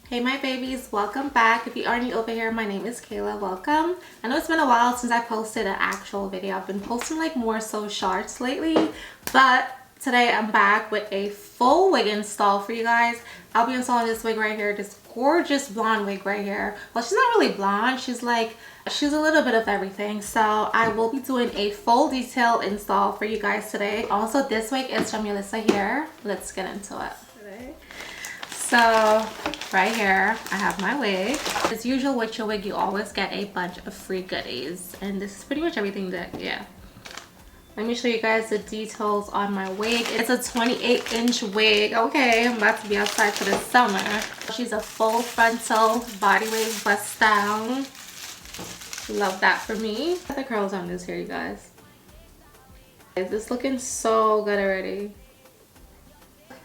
Hey my babies, welcome back. If you are new over here, my name is Kayla. Welcome. I know it's been a while since I posted an actual video. I've been posting like more so shorts lately, but today I'm back with a full wig install for you guys. I'll be installing this wig right here, this gorgeous blonde wig right here. Well, she's not really blonde, she's a little bit of everything. So I will be doing a full detail install for you guys today. Also, this wig is from Yolissa Hair. Let's get into it today. So right here I have my wig. As usual with your wig, you always get a bunch of free goodies, and this is pretty much everything that, yeah. Let me show you guys the details on my wig. It's a 28-inch wig. Okay, I'm about to be outside for the summer. She's a full frontal body wave bust down. Love that for me. The curls on this here, you guys. It's looking so good already.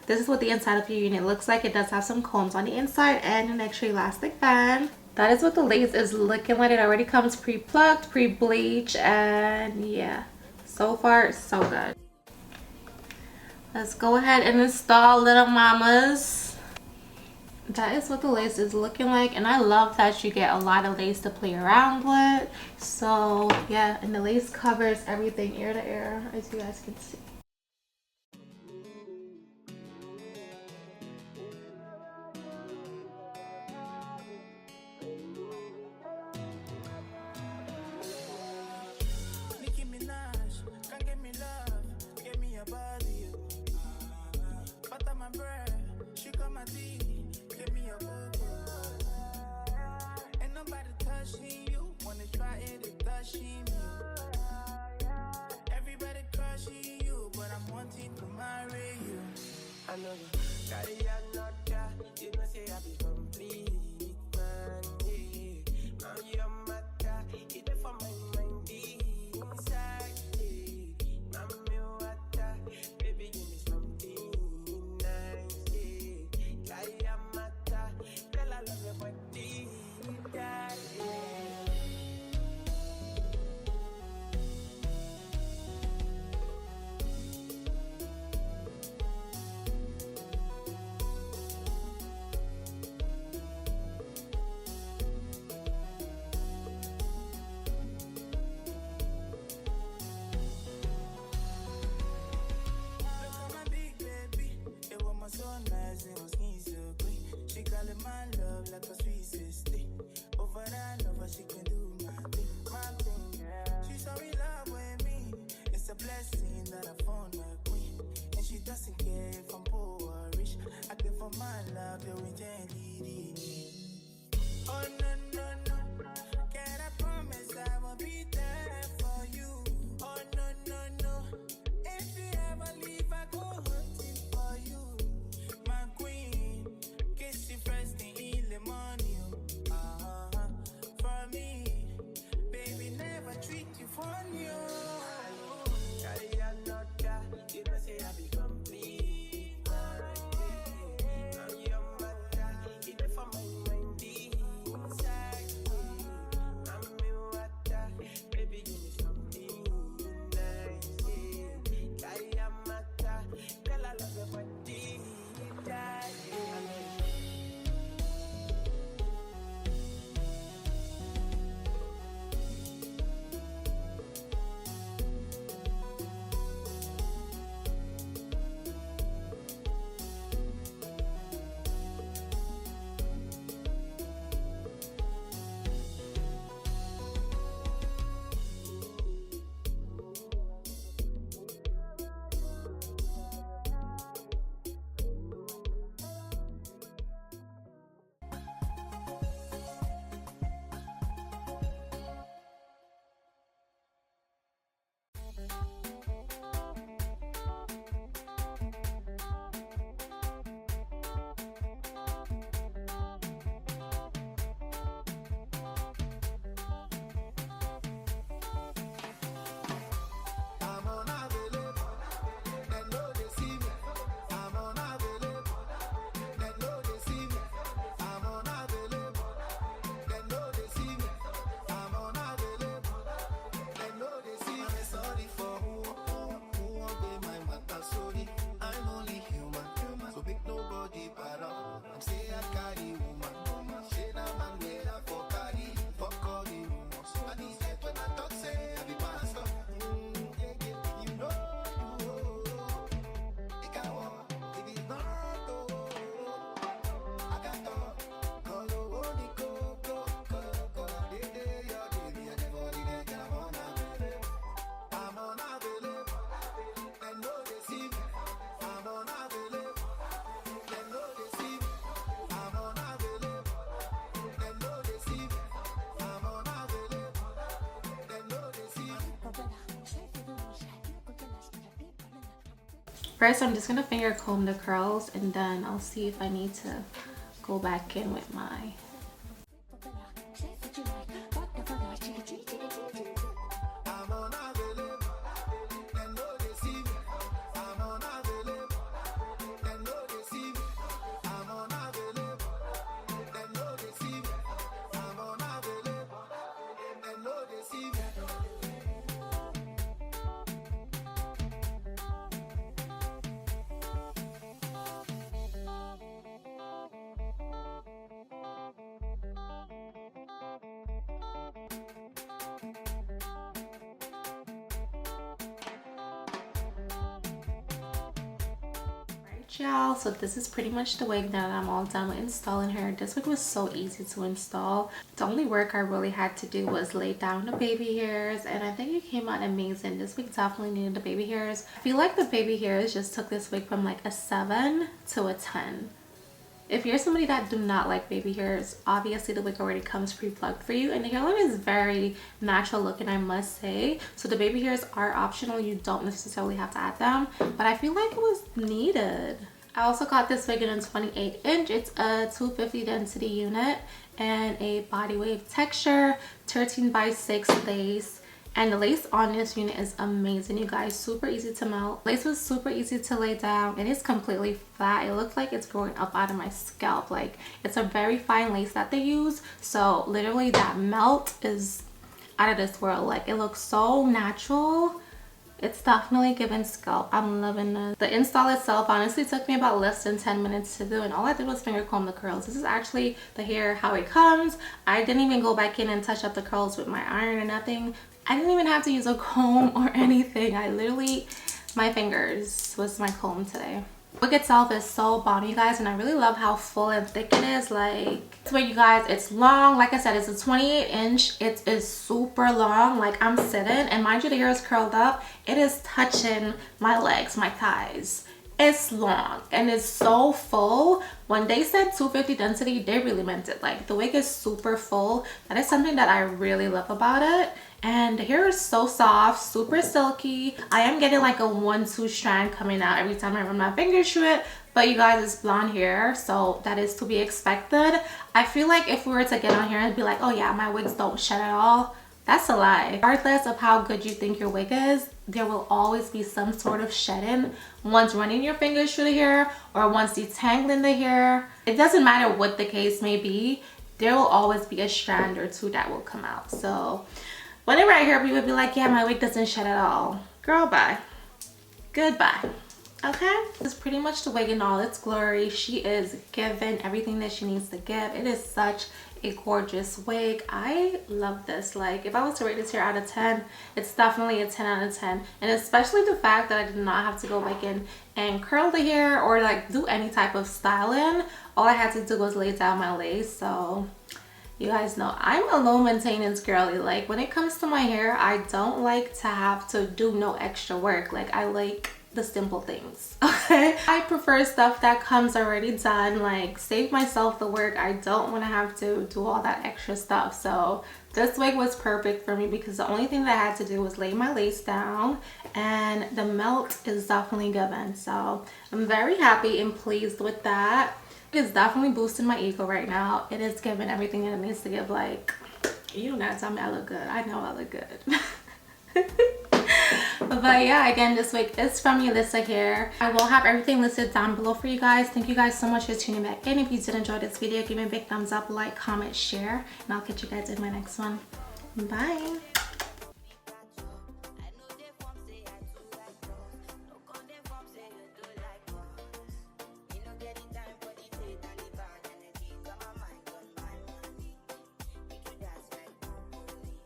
This is what the inside of your unit looks like. It does have some combs on the inside and an extra elastic band. That is what the lace is looking like. It already comes pre-plucked, pre-bleached, and yeah, so far so good. Let's go ahead and install little mamas. That is what the lace is looking like, and I love that you get a lot of lace to play around with. So yeah, and the lace covers everything ear to ear, as you guys can see. I know you carry a not you know say I be complete, man, yeah. Now you're matter, it for my mind inside, yeah. Mommy water, baby give me something nice, yeah. Carry a matter, girl I love your body, yeah. So nice and her skin so clean. She call it my love like a sweet sister. Over and over she can do my thing. She's so in love with me. It's a blessing that I found my queen, and she doesn't care if I'm poor or rich. I give her my love, yo, intended. Oh no no no, can I promise I will be there for you? Oh no no no, if you ever leave I go hunting for you. First thing in the morning, for me, baby, never treat you funny. Carry a not you know say I be complete. I'm your mother, it for First, I'm just gonna finger comb the curls, and then I'll see if I need to go back in with my... Y'all, so this is pretty much the wig now that I'm all done with installing her. This wig was so easy to install. The only work I really had to do was lay down the baby hairs, and I think it came out amazing. This wig definitely needed the baby hairs. I feel like the baby hairs just took this wig from like a 7 to a 10. If you're somebody that do not like baby hairs, obviously the wig already comes pre-plucked for you, and the hairline is very natural looking, I must say. So the baby hairs are optional. You don't necessarily have to add them, but I feel like it was needed. I also got this wig in a 28 inch. It's a 250 density unit and a BODYWAVE texture, 13 by 6 lace. And the lace on this unit is amazing, you guys. Super easy to melt. Lace was super easy to lay down. It is completely flat. It looks like it's growing up out of my scalp. Like, it's a very fine lace that they use. So literally that melt is out of this world. Like, it looks so natural. It's definitely giving scalp. I'm loving this. The install itself honestly took me about less than 10 minutes to do, and all I did was finger comb the curls. This is actually the hair how it comes. I didn't even go back in and touch up the curls with my iron or nothing. I didn't even have to use a comb or anything. I literally, my fingers was my comb today. The wig itself is so bomb, you guys, and I really love how full and thick it is. Like, this way, you guys, it's long. Like I said, it's a 28 inch. It is super long. Like, I'm sitting, and mind you, the hair is curled up. It is touching my legs, my thighs. It's long and it's so full. When they said 250 density, they really meant it. Like, the wig is super full. That is something that I really love about it. And the hair is so soft, super silky. I am getting like a 1-2 strand coming out every time I run my fingers through it. But you guys, it's blonde hair, so that is to be expected. I feel like if we were to get on here and be like, oh yeah, my wigs don't shed at all, that's a lie. Regardless of how good you think your wig is, there will always be some sort of shedding once running your fingers through the hair or once detangling the hair. It doesn't matter what the case may be, there will always be a strand or two that will come out. So whenever I hear people be like, yeah, my wig doesn't shed at all, girl, bye. Goodbye. Okay, this is pretty much the wig in all its glory. She is giving everything that she needs to give. It is such a gorgeous wig. I love this. Like, if I was to rate this hair out of 10, it's definitely a 10 out of 10. And especially the fact that I did not have to go back in and curl the hair or like do any type of styling. All I had to do was lay down my lace. So you guys know I'm a low maintenance girly. Like, when it comes to my hair, I don't like to have to do no extra work. Like, I like the simple things. Okay, I prefer stuff that comes already done. Like, save myself the work. I don't want to have to do all that extra stuff. So this wig was perfect for me because the only thing that I had to do was lay my lace down, and the melt is definitely given. So I'm very happy and pleased with that. It is definitely boosting my ego right now. It is giving everything that it needs to give. Like, you don't gotta tell me I look good. I know I look good. But yeah, again, this wig is from Yolissa Hair. I will have everything listed down below for you guys. Thank you guys so much for tuning back in. If you did enjoy this video, give me a big thumbs up, like, comment, share, and I'll catch you guys in my next one. Bye.